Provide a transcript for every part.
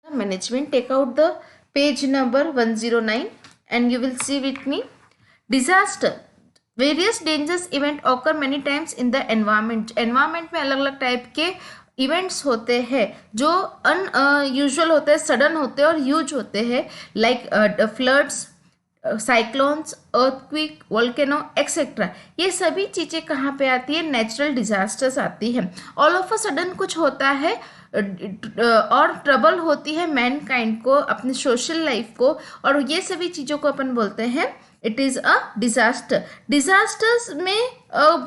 Management, take out the page number 109 and you will see with me. Disaster. Various dangerous event occur many times in the environment. Environment में अलग अलग type के events होते हैं जो unusual होते हैं, सडन होते हैं और ह्यूज होते हैं, like floods, cyclones, earthquake, volcano etcetera. ये सभी चीज़ें कहाँ पे आती है? नेचुरल डिजास्टर्स आती है। ऑल ऑफ अ सडन कुछ होता है और ट्रबल होती है मैनकाइंड को, अपने सोशल लाइफ को, और ये सभी चीज़ों को अपन बोलते हैं it is a disaster. Disasters में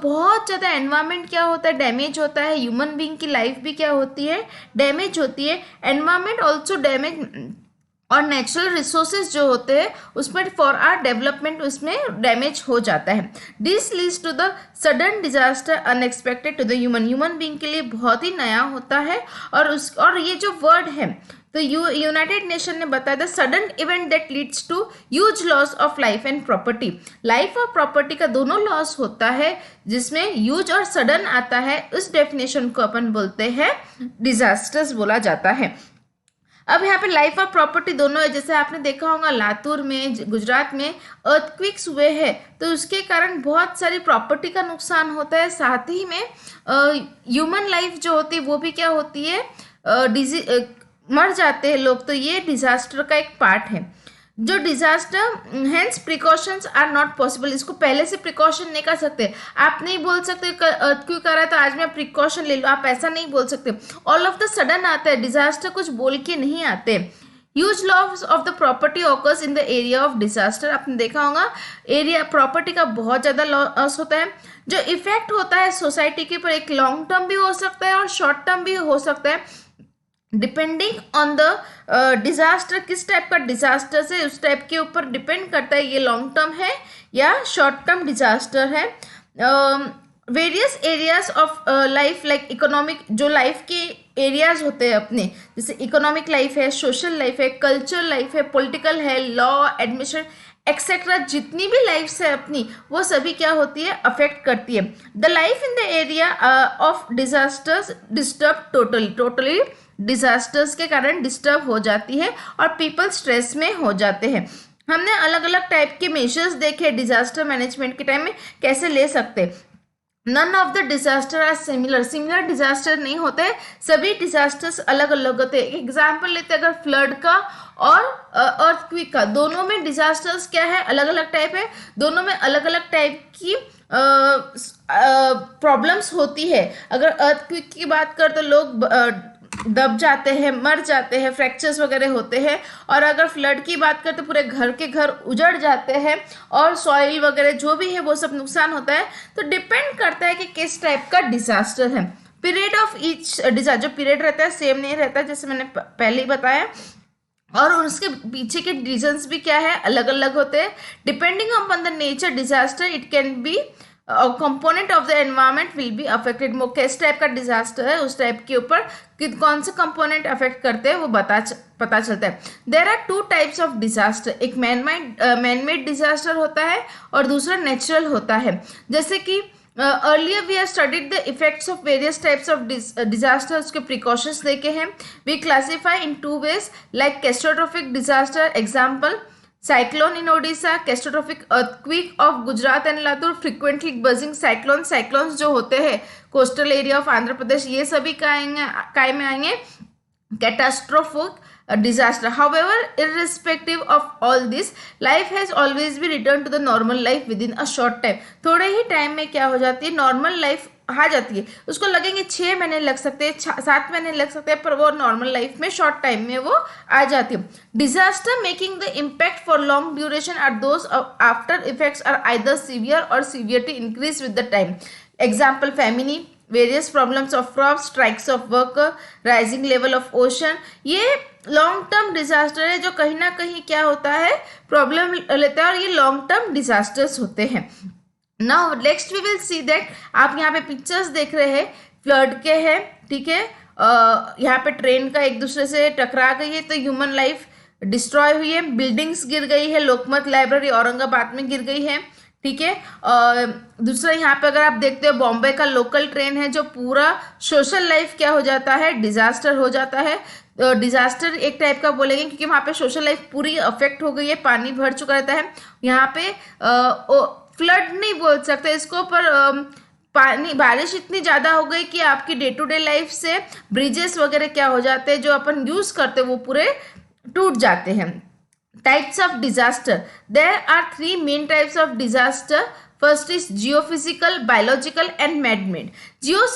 बहुत ज़्यादा एनवायरनमेंट क्या होता है? डैमेज होता है। ह्यूमन बीइंग की लाइफ भी क्या होती है? डैमेज होती है। एनवायरनमेंट ऑल्सो डैमेज, और नेचुरल रिसोर्सेज जो होते हैं उसमें फॉर आर डेवलपमेंट उसमें डैमेज हो जाता है। This leads to the sudden disaster unexpected to the human being के लिए बहुत ही नया होता है। और ये जो वर्ड है तो यूनाइटेड नेशन ने बताया the sudden event that leads to huge loss of life and property. Life और प्रॉपर्टी का दोनों लॉस होता है जिसमें ह्यूज और सडन आता है। उस डेफिनेशन को अपन बोलते हैं डिजास्टर्स बोला जाता है। अब यहाँ पे लाइफ और प्रॉपर्टी दोनों है। जैसे आपने देखा होगा लातूर में, गुजरात में अर्थक्विक्स हुए हैं तो उसके कारण बहुत सारी प्रॉपर्टी का नुकसान होता है। साथ ही में ह्यूमन लाइफ जो होती है वो भी क्या होती है? मर जाते हैं लोग। तो ये डिजास्टर का एक पार्ट है। जो disaster hence precautions are not possible. इसको पहले से प्रिकॉशन नहीं कर सकते। आप नहीं बोल सकते क्यों कर रहा है तो आज मैं प्रिकॉशन ले लूँ, आप ऐसा नहीं बोल सकते। ऑल ऑफ द सडन आता है डिजास्टर, कुछ बोल के नहीं आते। Huge loss of the property occurs in the area of disaster. आपने देखा होगा एरिया प्रॉपर्टी का बहुत ज़्यादा लॉस होता है। जो इफेक्ट होता है सोसाइटी के ऊपर एक लॉन्ग टर्म भी हो सकता है और शॉर्ट टर्म भी हो सकता है, डिपेंडिंग ऑन द डिजास्टर। किस टाइप का डिजास्टर से उस टाइप के ऊपर डिपेंड करता है ये लॉन्ग टर्म है या शॉर्ट टर्म डिजास्टर है। Various areas of life like economic, जो लाइफ के एरियाज होते हैं अपने, जैसे इकोनॉमिक लाइफ है, सोशल लाइफ है, कल्चर लाइफ है, पॉलिटिकल है, लॉ, एडमिशन एक्सेट्रा, जितनी भी लाइफ्स है अपनी वो सभी क्या होती है? अफेक्ट करती है। The life in the area of disasters disturb totally disasters के कारण डिस्टर्ब हो जाती है और पीपल स्ट्रेस में हो जाते हैं। हमने अलग अलग टाइप के मेजर्स देखे डिजास्टर मैनेजमेंट के टाइम में कैसे ले सकते। None of the disaster are similar disaster नहीं होते, सभी डिजास्टर्स अलग अलग होते हैं। एग्जाम्पल लेते हैं अगर फ्लड का और अर्थक्विक का, दोनों में डिजास्टर्स क्या है? अलग अलग टाइप है। दोनों में अलग अलग टाइप की प्रॉब्लम्स होती है। अगर अर्थक्विक की बात कर तो लोग दब जाते हैं, मर जाते हैं, फ्रैक्चर्स वगैरह होते हैं। और अगर फ्लड की बात करें तो पूरे घर के घर उजड़ जाते हैं और सॉइल वगैरह जो भी है वो सब नुकसान होता है। तो डिपेंड करता है कि किस टाइप का डिजास्टर है। पीरियड ऑफ ईच डिजास्टर, जो पीरियड रहता है सेम नहीं रहता, जैसे मैंने पहले ही बताया, और उसके पीछे के रीजंस भी क्या है? अलग अलग होते हैं। Depending upon the nature disaster it can be component of the environment will be affected. वो किस टाइप का डिजास्टर है उस टाइप के ऊपर कौन से कंपोनेंट अफेक्ट करते हैं वो पता चलता है। There are two types of disaster, एक मैन मेड डिजास्टर होता है और दूसरा नेचुरल होता है। जैसे कि earlier we have studied the effects of various types of disaster, उसके प्रिकॉशंस देखे हैं। We classify in two ways like catastrophic disaster, example cyclone in Odisha, catastrophic earthquake of Gujarat and Latur, frequently budging cyclones जो होते हैं coastal area of Andhra Pradesh, ये सभी काय में आएंगे catastrophic disaster. However, irrespective of all this, life has always been returned to the normal life within a short time. थोड़े ही time में क्या हो जाती है? नॉर्मल लाइफ आ जाती है। उसको लगेंगे 6 महीने लग सकते हैं, 7 महीने लग सकते हैं, पर वो नॉर्मल लाइफ में शॉर्ट टाइम में वो आ जाती है। Disaster making the impact for long duration are those after effects are either severe और severity increase with the time. Example family, various problems of crops, strikes of worker, rising level of ocean. ये long term disaster है जो कहीं ना कहीं क्या होता है? प्रॉब्लम लेता है और ये लॉन्ग टर्म डिजास्टर्स होते हैं। Now next we will see that, आप यहाँ पे पिक्चर्स देख रहे हैं फ्लड के हैं, ठीक है। यहाँ पे ट्रेन का एक दूसरे से टकरा गई है तो ह्यूमन लाइफ डिस्ट्रॉय हुई है। बिल्डिंग्स गिर गई है, लोकमत लाइब्रेरी औरंगाबाद में गिर गई है, ठीक है। दूसरा यहाँ पे अगर आप देखते हो बॉम्बे का लोकल ट्रेन है जो पूरा सोशल लाइफ क्या हो जाता है, डिजास्टर हो जाता है। डिजास्टर एक टाइप का बोलेंगे क्योंकि वहाँ पे सोशल लाइफ पूरी अफेक्ट हो गई है, पानी भर चुका रहता है यहाँ पे। फ्लड नहीं बोल सकते इसको, पर पानी बारिश इतनी ज़्यादा हो गई कि आपकी डे टू डे लाइफ से ब्रिजेस वगैरह क्या हो जाते हैं जो अपन यूज़ करते हैं वो पूरे टूट जाते हैं। Types of disaster, there are 3 main types of disaster. First is geophysical, biological and manmade. Jio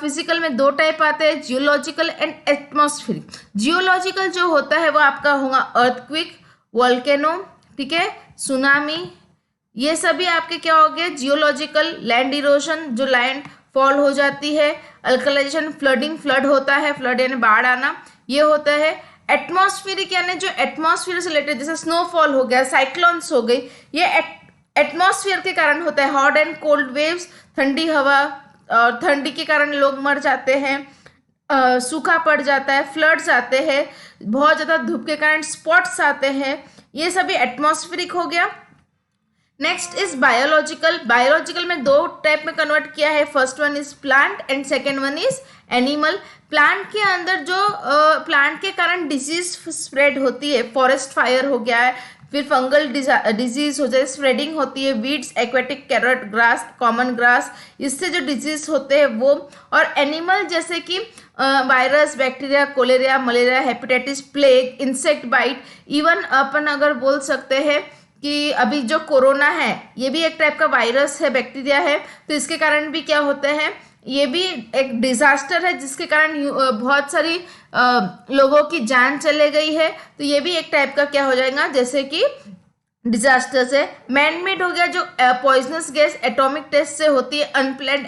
physical में 2 टाइप आते हैं, जियोलॉजिकल एंड एटमॉस्फेरिक। जियोलॉजिकल जो होता है वो आपका होगा अर्थक्विक, वोल्केनो, ठीक है, सुनामी, ये सभी आपके क्या हो गए जियोलॉजिकल। लैंड इरोशन, जो लैंड फॉल हो जाती है। अल्कलाइजेशन, फ्लडिंग, फ्लड होता है, फ्लड यानी बाढ़ आना, ये होता है। एटमॉस्फेरिक यानी जो एटमॉस्फेयर से रिलेटेड, जैसे स्नोफॉल हो गया, साइक्लोन्स हो गई, ये एटमॉस्फेयर के कारण होता है। हॉट एंड कोल्ड वेव्स, ठंडी हवा और ठंडी के कारण लोग मर जाते हैं, सूखा पड़ जाता है, फ्लड्स आते हैं, बहुत ज़्यादा धूप के कारण स्पॉट्स आते हैं, ये सभी एटमॉस्फेरिक हो गया। Next is biological. बायोलॉजिकल में 2 टाइप में कन्वर्ट किया है, first one is plant and second one is animal. Plant के अंदर जो प्लांट के कारण डिजीज स्प्रेड होती है, फॉरेस्ट फायर हो गया है, फिर फंगल डिजीज हो जाए, स्प्रेडिंग होती है, weeds, aquatic carrot grass, common grass, इससे जो डिजीज होते हैं वो। और एनिमल जैसे कि virus, bacteria, cholera, malaria, hepatitis, plague, insect bite, even अपन अगर बोल सकते हैं कि अभी जो कोरोना है ये भी एक टाइप का वायरस है, बैक्टीरिया है, तो इसके कारण भी क्या होते हैं, ये भी एक डिजास्टर है जिसके कारण बहुत सारी लोगों की जान चले गई है, तो ये भी एक टाइप का क्या हो जाएगा जैसे कि डिजास्टर से। मैनमेड हो गया, जो पॉइजनस गैस एटॉमिक टेस्ट से होती है, अनप्लान्ड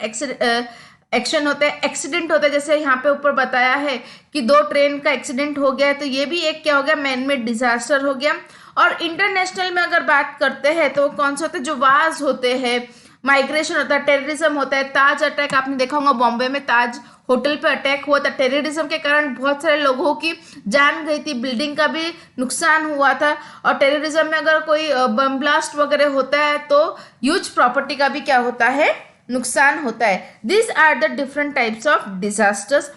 एक्शन होता है, एक्सीडेंट होता है, जैसे यहाँ पे ऊपर बताया है कि 2 ट्रेन का एक्सीडेंट हो गया है, तो ये भी एक क्या हो गया मैनमेड डिजास्टर हो गया। और इंटरनेशनल में अगर बात करते हैं तो कौन से होते हैं, जो वार्स होते हैं, माइग्रेशन होता है, टेररिज्म होता है, ताज अटैक आपने देखा होगा, बॉम्बे में ताज होटल पे अटैक हुआ था, टेररिज्म के कारण बहुत सारे लोगों की जान गई थी, बिल्डिंग का भी नुकसान हुआ था। और टेररिज्म में अगर कोई बम ब्लास्ट वगैरह होता है तो ह्यूज प्रॉपर्टी का भी क्या होता है, नुकसान होता है। This are the different types of disasters.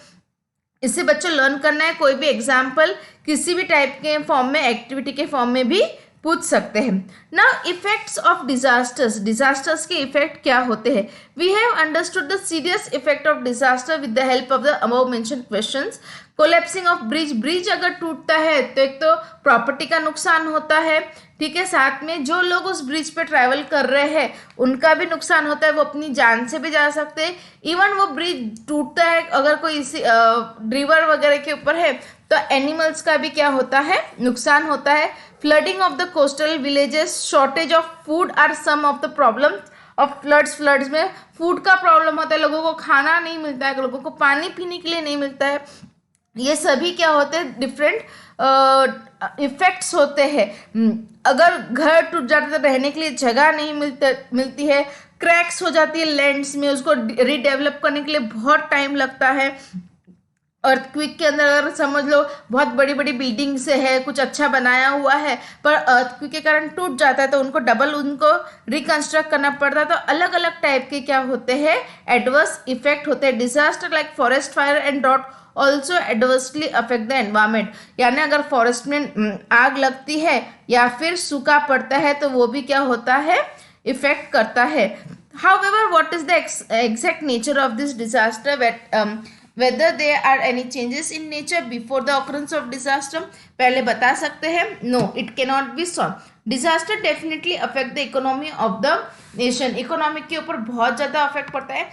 इससे बच्चों लर्न करना है, कोई भी एग्जाम्पल किसी भी टाइप के फॉर्म में, एक्टिविटी के फॉर्म में भी पूछ सकते हैं। Now effects of disasters, disasters के इफेक्ट क्या होते हैं। We have understood the serious effect of disaster with the help of the above mentioned questions. Collapsing of bridge, bridge अगर टूटता है तो एक तो प्रॉपर्टी का नुकसान होता है, ठीक है, साथ में जो लोग उस ब्रिज पे ट्रैवल कर रहे हैं उनका भी नुकसान होता है, वो अपनी जान से भी जा सकते हैं। इवन वो ब्रिज टूटता है अगर कोई इसी रिवर वगैरह के ऊपर है तो एनिमल्स का भी क्या होता है, नुकसान होता है। Flooding of the coastal villages, shortage of food are some of the problems of floods. Floods में फूड का प्रॉब्लम होता है, लोगों को खाना नहीं मिलता है, लोगों को पानी पीने के लिए नहीं मिलता है, ये सभी क्या होते हैं, डिफरेंट इफेक्ट्स होते हैं। अगर घर टूट जाता है तो रहने के लिए जगह नहीं मिलती है, क्रैक्स हो जाती है लैंड्स में, उसको रीडेवलप करने के लिए बहुत टाइम लगता है। अर्थक्विक के अंदर अगर समझ लो बहुत बड़ी बड़ी बिल्डिंग से है, कुछ अच्छा बनाया हुआ है, पर अर्थक्विक के कारण टूट जाता है तो उनको डबल उनको रिकंस्ट्रक्ट करना पड़ता है। तो अलग अलग टाइप के क्या होते हैं, एडवर्स इफेक्ट होते हैं। Disaster like forest fire and drought also adversely affect the environment, यानी अगर फॉरेस्ट में आग लगती है या फिर सूखा पड़ता है तो वो भी क्या होता है, इफेक्ट करता है। However what is the exact nature of this disaster, whether there are any changes in nature before the occurrence of disaster, पहले बता सकते हैं, no it cannot be solved. Disaster definitely affect the economy of the nation, economic के ऊपर बहुत ज़्यादा affect पड़ता है।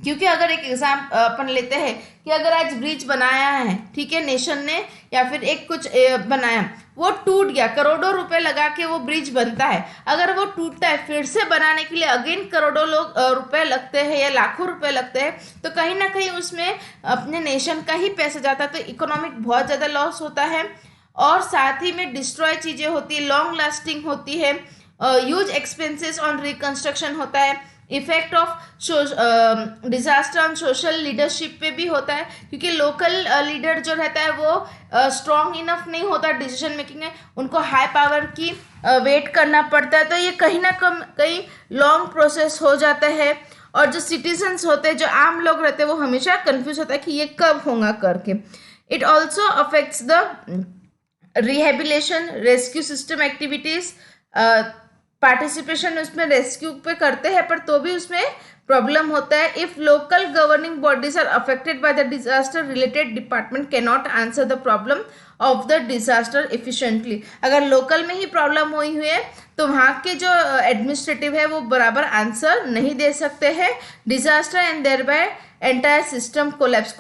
क्योंकि अगर एक एग्जाम अपन लेते हैं कि अगर आज ब्रिज बनाया है, ठीक है, नेशन ने, या फिर एक कुछ बनाया, वो टूट गया, करोड़ों रुपए लगा के वो ब्रिज बनता है, अगर वो टूटता है फिर से बनाने के लिए अगेन करोड़ों लोग रुपए लगते हैं या लाखों रुपए लगते हैं, तो कहीं ना कहीं उसमें अपने नेशन का ही पैसा जाता है, तो इकोनॉमिक बहुत ज़्यादा लॉस होता है। और साथ ही में डिस्ट्रॉय चीज़ें होती है, लॉन्ग लास्टिंग होती है, ह्यूज एक्सपेंसेस ऑन रिकंस्ट्रक्शन होता है। Effect of disaster on social leadership पे भी होता है, क्योंकि लोकल लीडर जो रहता है वो स्ट्रॉन्ग इनफ नहीं होता डिसीजन मेकिंग में, उनको हाई पावर की वेट करना पड़ता है, तो ये कहीं ना कहीं लॉन्ग प्रोसेस हो जाता है। और जो सिटीजन्स होते हैं, जो आम लोग रहते हैं, वो हमेशा कंफ्यूज होता है कि ये कब होगा करके। It also affects the rehabilitation, rescue system activities. Participation उसमें रेस्क्यू पे करते हैं, पर तो भी उसमें प्रॉब्लम होता है। If local governing bodies are affected by the disaster, related department can not answer the problem of the disaster efficiently. अगर लोकल में ही प्रॉब्लम हुई है तो वहाँ के जो एडमिनिस्ट्रेटिव है वो बराबर आंसर नहीं दे सकते हैं। Disaster and thereby entire system collapse,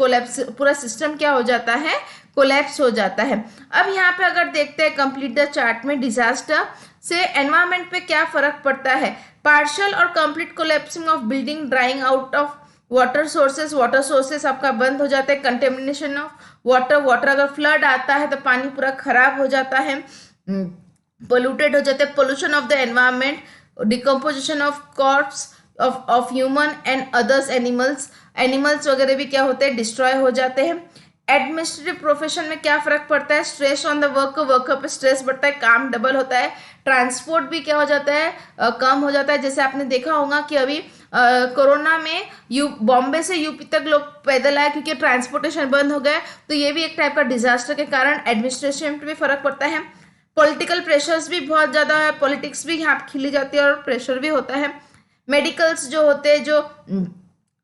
पूरा सिस्टम क्या हो जाता है, कोलैप्स हो जाता है। अब यहाँ पे अगर देखते हैं कंप्लीट द चार्ट में डिजास्टर से एनवायरमेंट पे क्या फर्क पड़ता है। पार्शियल और complete collapsing of building, drawing out of water sources आपका बंद हो जाता है। कंटेमिनेशन ऑफ वाटर अगर फ्लड आता है तो पानी पूरा खराब हो जाता है, पोल्यूटेड हो जाते हैं। Pollution of the environment, decomposition of corps of human and others animals वगैरह भी क्या होते हैं, डिस्ट्रॉय हो जाते हैं। एडमिनिस्ट्रेटिव प्रोफेशन में क्या फर्क पड़ता है, स्ट्रेस ऑन द वर्कर पे स्ट्रेस बढ़ता है, काम डबल होता है। ट्रांसपोर्ट भी क्या हो जाता है, कम हो जाता है। जैसे आपने देखा होगा कि अभी कोरोना में बॉम्बे से यूपी तक लोग पैदल आए क्योंकि ट्रांसपोर्टेशन बंद हो गया। तो ये भी एक टाइप का डिजास्टर के कारण एडमिनिस्ट्रेशन पे भी फर्क पड़ता है। पॉलिटिकल प्रेशर्स भी बहुत ज़्यादा है, पॉलिटिक्स भी यहाँ खिली जाती है और प्रेशर भी होता है। मेडिकल्स जो होते हैं, जो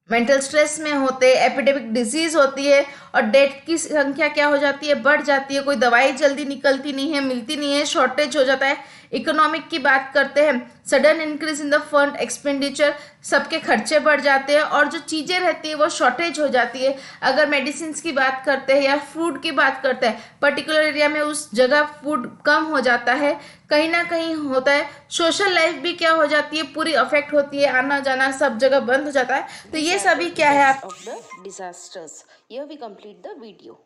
मेंटल स्ट्रेस में होते हैं, एपिडेमिक डिजीज होती है और डेथ की संख्या क्या हो जाती है, बढ़ जाती है। कोई दवाई जल्दी निकलती नहीं है, मिलती नहीं है, शॉर्टेज हो जाता है। इकोनॉमिक की बात करते हैं, sudden increase in the fund expenditure, सबके खर्चे बढ़ जाते हैं और जो चीज़ें रहती है वो शॉर्टेज हो जाती है। अगर मेडिसिन की बात करते हैं या फूड की बात करते हैं, पर्टिकुलर एरिया में उस जगह फूड कम हो जाता है, कहीं ना कहीं होता है। सोशल लाइफ भी क्या हो जाती है, पूरी अफेक्ट होती है, आना जाना सब जगह बंद हो जाता है। तो ये सभी क्या है of the disasters. Here we complete the video.